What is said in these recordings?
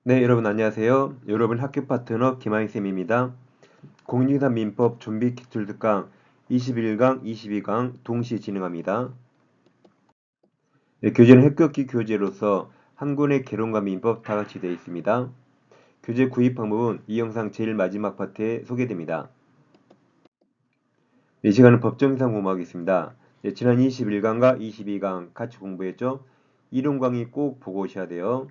네, 여러분 안녕하세요. 여러분 학교 파트너 김하인쌤입니다. 공인중개사 민법 준비 기출 특강 21강, 22강 동시에 진행합니다. 네, 교재는 합격기 교재로서 한 권의 개론과 민법 다 같이 되어 있습니다. 교재 구입 방법은 이 영상 제일 마지막 파트에 소개됩니다. 이 시간은 법정기상 공부하겠습니다. 네, 지난 21강과 22강 같이 공부했죠? 이론 강의 꼭 보고 오셔야 돼요.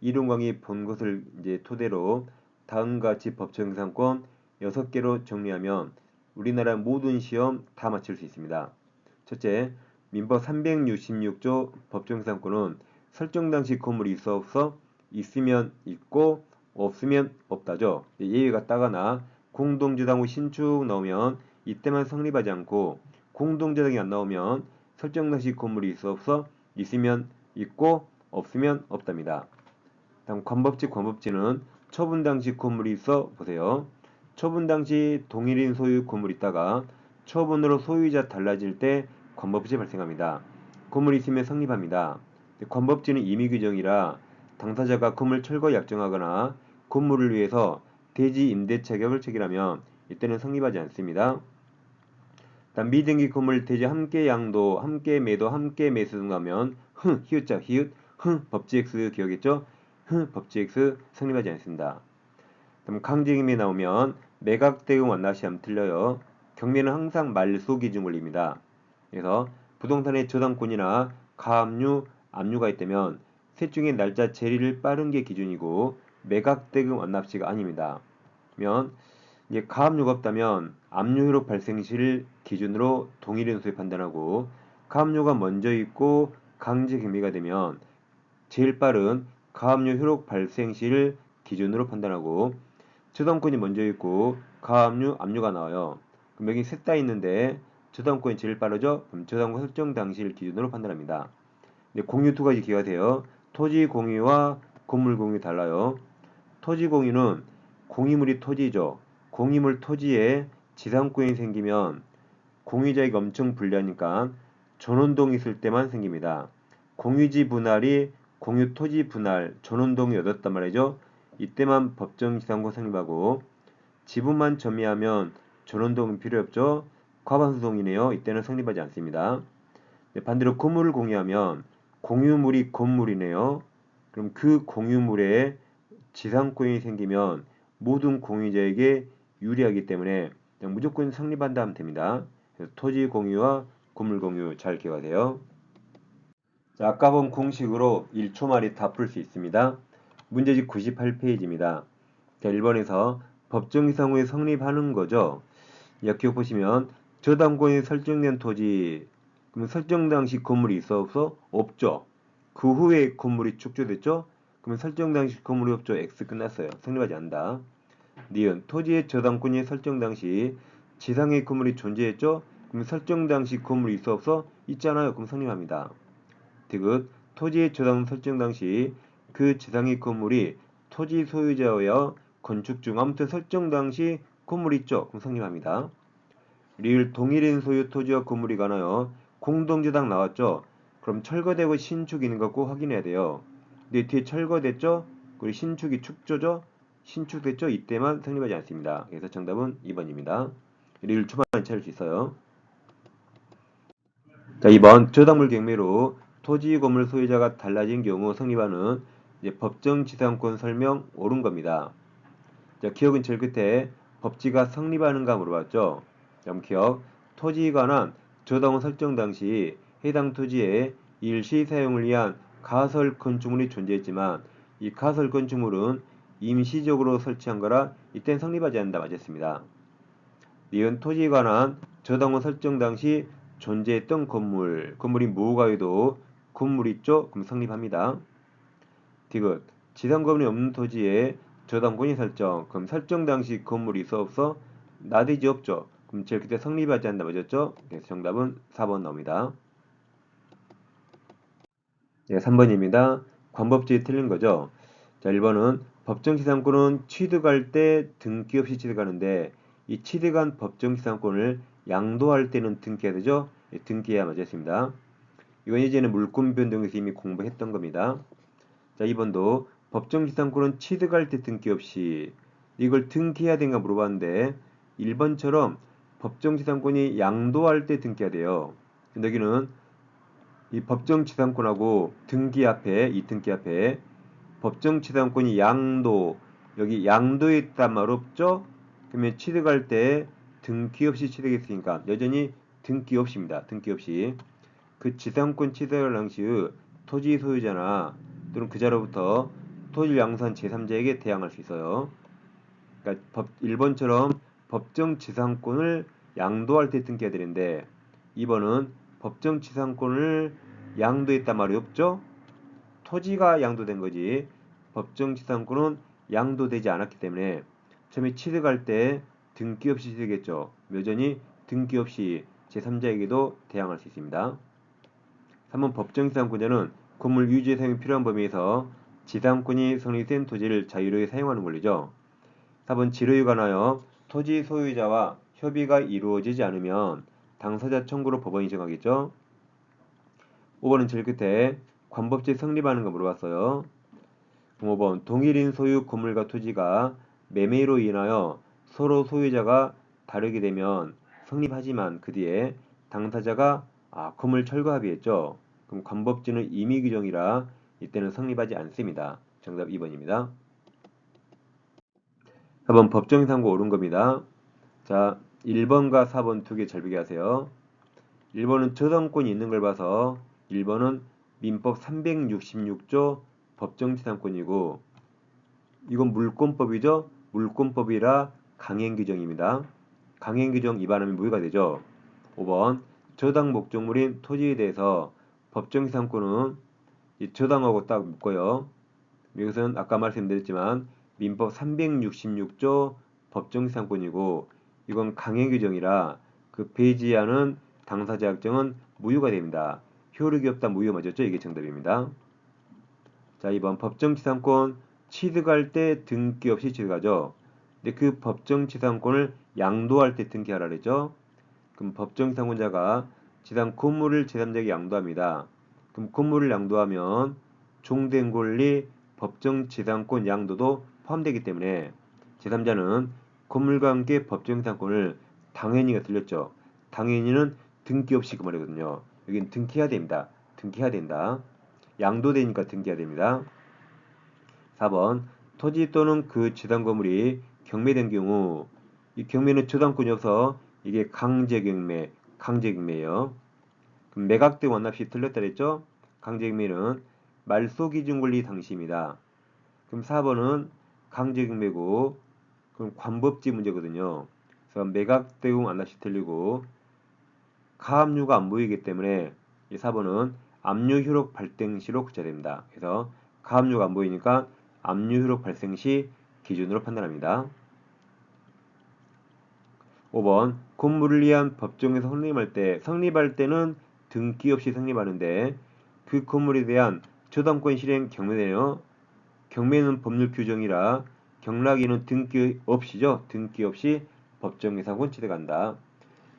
이론 강의 본 것을 이제 토대로 다음과 같이 법정기상권 6개로 정리하면 우리나라 모든 시험 다 맞출 수 있습니다. 첫째, 민법 366조 법정기상권은 설정 당시 건물이 있어 없어? 있으면 있고 없으면 없다죠. 예외가 따가나 공동주당 후 신축 나오면 이때만 성립하지 않고 공동주당이 안 나오면 설정 당시 건물이 있어 없어? 있으면 있고 없으면 없답니다. 다음 관법지는 처분 당시 건물이 있어 보세요. 처분 당시 동일인 소유 건물이 있다가 처분으로 소유자 달라질 때 관법지 발생합니다. 건물이 있으면 성립합니다. 관법지는 임의규정이라 당사자가 건물 철거 약정하거나 건물을 위해서 대지 임대 자격을 체결하면 이때는 성립하지 않습니다. 다음 미등기 건물 대지 함께 양도, 함께 매도, 함께 매수 등하면 히읗자 히읗 법지 X 기억했죠? 법지 X 성립하지 않습니다. 그럼 강제임이 나오면 매각 대응 완납시하면 틀려요. 경매는 항상 말소 기준 권리입니다. 그래서 부동산의 저당권이나 가압류, 압류가 있다면 셋 중에 날짜 제리를 빠른 게 기준이고 매각 대응 완납시가 아닙니다. 그러면 이제 가압류가 없다면 압류 효력 발생 시를 기준으로 동일 인수에 판단하고 가압류가 먼저 있고 강제 경매가 되면 제일 빠른 가압류 효력 발생 시를 기준으로 판단하고 저당권이 먼저 있고 가압류, 압류가 나와요. 그럼 여기 셋 다 있는데 저당권이 제일 빠르죠? 그럼 저당권 설정 당시를 기준으로 판단합니다. 근데 공유 두 가지 기회가 돼요. 토지 공유와 건물 공유 달라요. 토지 공유는 공유물이 토지죠. 공유물 토지에 지상권이 생기면 공유자에게 엄청 불리하니까 전원동이 있을 때만 생깁니다. 공유지 분할이 공유 토지 분할 전원동이 얻었단 말이죠. 이때만 법정지상권 성립하고 지분만 점유하면 전원동은 필요 없죠. 과반수동이네요. 이때는 성립하지 않습니다. 반대로 건물을 공유하면 공유물이 건물이네요. 그럼 그 공유물에 지상권이 생기면 모든 공유자에게 유리하기 때문에 그냥 무조건 성립한다 하면 됩니다. 그래서 토지 공유와 건물 공유 잘 기억하세요. 자, 아까 본 공식으로 1초 만에 다 풀 수 있습니다. 문제집 98페이지입니다. 자, 1번에서 법정기상 후에 성립하는 거죠. 기억 보시면 저당권이 설정된 토지 그럼 설정 당시 건물이 있어 없어? 없죠. 그 후에 건물이 축조됐죠? 그러면 설정 당시 건물이 없죠. X 끝났어요. 성립하지 않는다. 니은 토지의 저당권이 설정 당시 지상의 건물이 존재했죠? 그럼 설정 당시 건물이 있어 없어? 있잖아요. 그럼 성립합니다. 디귿 토지의 저당 설정 당시 그 지상의 건물이 토지 소유자여 건축 중 아무튼 설정 당시 건물이 있죠. 그럼 성립합니다. 리을 동일인 소유 토지와 건물이 가나요? 공동저당 나왔죠? 그럼 철거되고 신축이 있는 거 꼭 확인해야 돼요. 근데 뒤에 철거됐죠? 그리고 신축이 축조죠? 신축됐죠? 이때만 성립하지 않습니다. 그래서 정답은 2번입니다. 리을 초반에 찾을 수 있어요. 자, 2번 저당물 경매로 토지 건물 소유자가 달라진 경우 성립하는 이제 법정지상권 설명 옳은 겁니다. 자, 기억은 제일 끝에 법지가 성립하는가 물어봤죠. 그럼 기억 토지에 관한 저당권 설정 당시 해당 토지에 일시 사용을 위한 가설 건축물이 존재했지만 이 가설 건축물은 임시적으로 설치한 거라 이땐 성립하지 않는다 맞았습니다. 니은 토지에 관한 저당권 설정 당시 존재했던 건물이 뭐가 해도 건물 있죠? 그럼 성립합니다. 디귿 지상 건물이 없는 토지에 저당권이 설정 그럼 설정 당시 건물이 있어 없어? 나대지 없죠? 그럼 제일 그때 성립하지 않는다 맞았죠? 그래서 정답은 4번 나옵니다. 네, 3번입니다. 관법지에 틀린 거죠. 자, 1번은 법정지상권은 취득할 때 등기 없이 취득하는데 이 취득한 법정지상권을 양도할 때는 등기해야 되죠? 예, 등기해야 맞았습니다. 이건 예전에 물권 변동에서 이미 공부했던 겁니다. 자, 2번도 법정지상권은 취득할 때 등기 없이 이걸 등기해야 되는가 물어봤는데 1번처럼 법정지상권이 양도할 때 등기해야 돼요. 근데 여기는 이 법정지상권하고 등기 앞에 이 등기 앞에 법정지상권이 양도 여기 양도에 있단 말 없죠? 그러면 취득할 때 등기 없이 취득했으니까 여전히 등기 없이입니다. 등기 없이 그 지상권 취득할 당시의 토지 소유자나 또는 그자로부터 토지를 양수한 제3자에게 대항할 수 있어요. 그러니까 1번처럼 법정지상권을 양도할 때 등기해야 되는데 2번은 법정지상권을 양도했단 말이 없죠? 토지가 양도된 거지 법정지상권은 양도되지 않았기 때문에 처음에 취득할 때 등기 없이 취득했죠. 여전히 등기 없이 제3자에게도 대항할 수 있습니다. 3번 법정지상권자는 건물 유지 사용이 필요한 범위에서 지상권이 성립된 토지를 자유롭게 사용하는 권리죠. 4번 지료에 관하여 토지 소유자와 협의가 이루어지지 않으면 당사자 청구로 법원이 정하겠죠. 5번은 제일 끝에 관법제 성립하는 거 물어봤어요. 5번 동일인 소유 건물과 토지가 매매로 인하여 서로 소유자가 다르게 되면 성립하지만 그 뒤에 당사자가 건물 철거 합의했죠. 그럼 관법제는 임의 규정이라 이때는 성립하지 않습니다. 정답 2번입니다. 4번 법정상고 옳은 겁니다. 자, 1번과 4번 두 개 잘 비교하세요. 1번은 저당권이 있는 걸 봐서 1번은 민법 366조 법정지상권이고 이건 물권법이죠. 물권법이라 강행규정입니다. 강행규정 위반하면 무효가 되죠. 5번 저당 목적물인 토지에 대해서 법정지상권은 이 저당하고 딱 묶어요. 이것은 아까 말씀드렸지만 민법 366조 법정지상권이고 이건 강행규정이라 그 배제하는 당사자 약정은 무효가 됩니다. 효력이 없다 무효 맞았죠? 이게 정답입니다. 자, 2번 법정지상권 취득할 때 등기 없이 취득하죠. 근데 그 법정지상권을 양도할 때 등기하라 그랬죠. 그럼 법정지상권자가 지상 건물을 제3자에게 양도합니다. 그럼 건물을 양도하면 종된 권리 법정지상권 양도도 포함되기 때문에 제3자는 건물과 함께 법정지상권을 당연히가 들렸죠. 당연히는 등기 없이 그 말이거든요. 여긴 등기해야 됩니다. 등기해야 된다. 양도되니까 등기해야 됩니다. 4번 토지 또는 그 지상 건물이 경매된 경우 이 경매는 저당권이어서 이게 강제경매예요. 그럼 매각 등 완납 시 틀렸다 그랬죠? 강제경매는 말소기준권리 당시입니다. 그럼 4번은 강제경매고 그럼 관법지 문제거든요. 그래서 매각 대응 완납 시 틀리고 가압류가 안 보이기 때문에 이 4번은 압류 효력 발생 시로 구체됩니다. 그래서 가압류가 안 보이니까 압류 효력 발생 시 기준으로 판단합니다. 5번 건물을 위한 법정에서 성립할 때는 등기 없이 성립하는데 그 건물에 대한 저당권 실행 경매네요. 경매는 법률 규정이라 경락에는 등기 없이죠. 등기 없이 법정예상권 취득한다.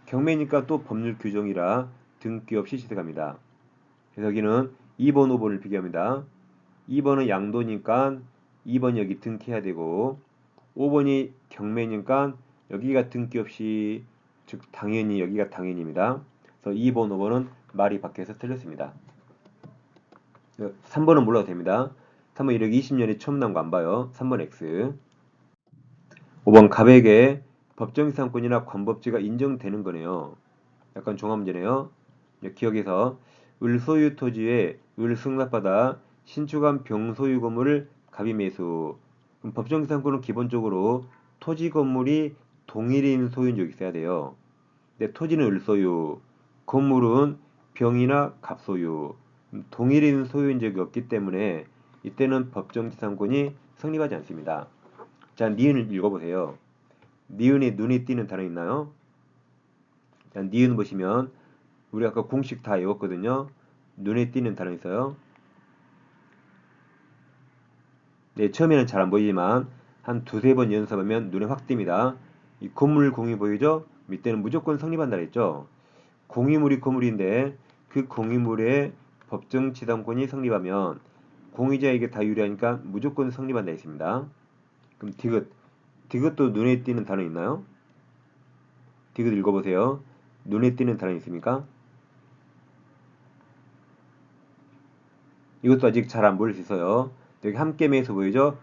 경매니까 또 법률 규정이라 등기 없이 취득합니다. 그래서 여기는 2번, 5번을 비교합니다. 2번은 양도니까 2번 여기 등기해야 되고 5번이 경매니까 여기가 등기 없이 즉 당연히 여기가 당연입니다. 그래서 2번, 5번은 말이 바뀌어서 틀렸습니다. 3번은 몰라도 됩니다. 3번 이력이 20년이 처음 나온 거 안 봐요. 3번 X. 5번 갑에게 법정지상권이나 관법지가 인정되는 거네요. 약간 종합문제네요. 기억에서 을소유 토지에 을 승낙받아 신축한 병소유 건물을 갑이 매수. 그럼 법정지상권은 기본적으로 토지 건물이 동일인 소유인 적이 있어야 돼요. 근데 토지는 을소유, 건물은 병이나 갑소유, 동일인 소유인 적이 없기 때문에 이때는 법정지상권이 성립하지 않습니다. 자, 니은을 읽어보세요. 니은에 눈에 띄는 단어 있나요? 자, 니은 보시면 우리 아까 공식 다 외웠거든요. 눈에 띄는 단어 있어요. 네, 처음에는 잘 안 보이지만 한 두세 번 연습하면 눈에 확 띕니다. 이 건물 공유 보이죠? 밑에는 무조건 성립한다 그랬죠. 공유물이 건물인데 그 공유물의 법정지상권이 성립하면 공의자에게 다 유리하니까 무조건 성립한다 했습니다. 그럼 디귿도 눈에 띄는 단어 있나요? 디귿 읽어보세요. 눈에 띄는 단어 있습니까? 이것도 아직 잘 안 보일 수 있어요. 여기 함께 매수 보이죠?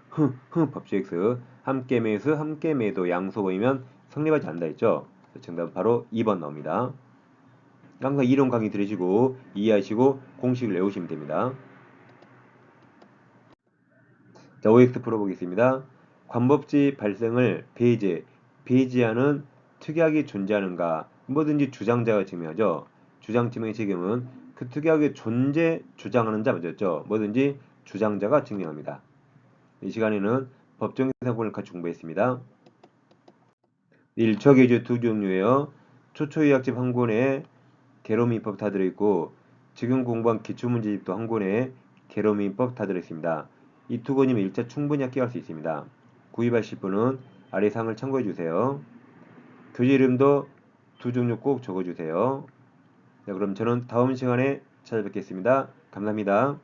법주 X. 함께 매수, 함께 매도 양소 보이면 성립하지 않는다 했죠? 정답은 바로 2번 나옵니다. 항상 이론 강의 들으시고 이해하시고 공식을 외우시면 됩니다. 자, OX 풀어보겠습니다. 관법지 발생을 배제하는 특약이 존재하는가? 뭐든지 주장자가 증명하죠. 주장 증명의 책임은 그 특약의 존재 주장하는 자 맞았죠. 뭐든지 주장자가 증명합니다. 이 시간에는 법정 사고를 같이 공부했습니다. 1차 계주 두 종류예요. 초초의학집 한 권에 개로민법 다 들어있고 지금 공부한 기출문제집도 한 권에 개로민법 다 들어있습니다. 이 두 권이면 1차 충분히 합격할 수 있습니다. 구입하실 분은 아래 상을 참고해주세요. 교재 이름도 두 종류 꼭 적어주세요. 자, 그럼 저는 다음 시간에 찾아뵙겠습니다. 감사합니다.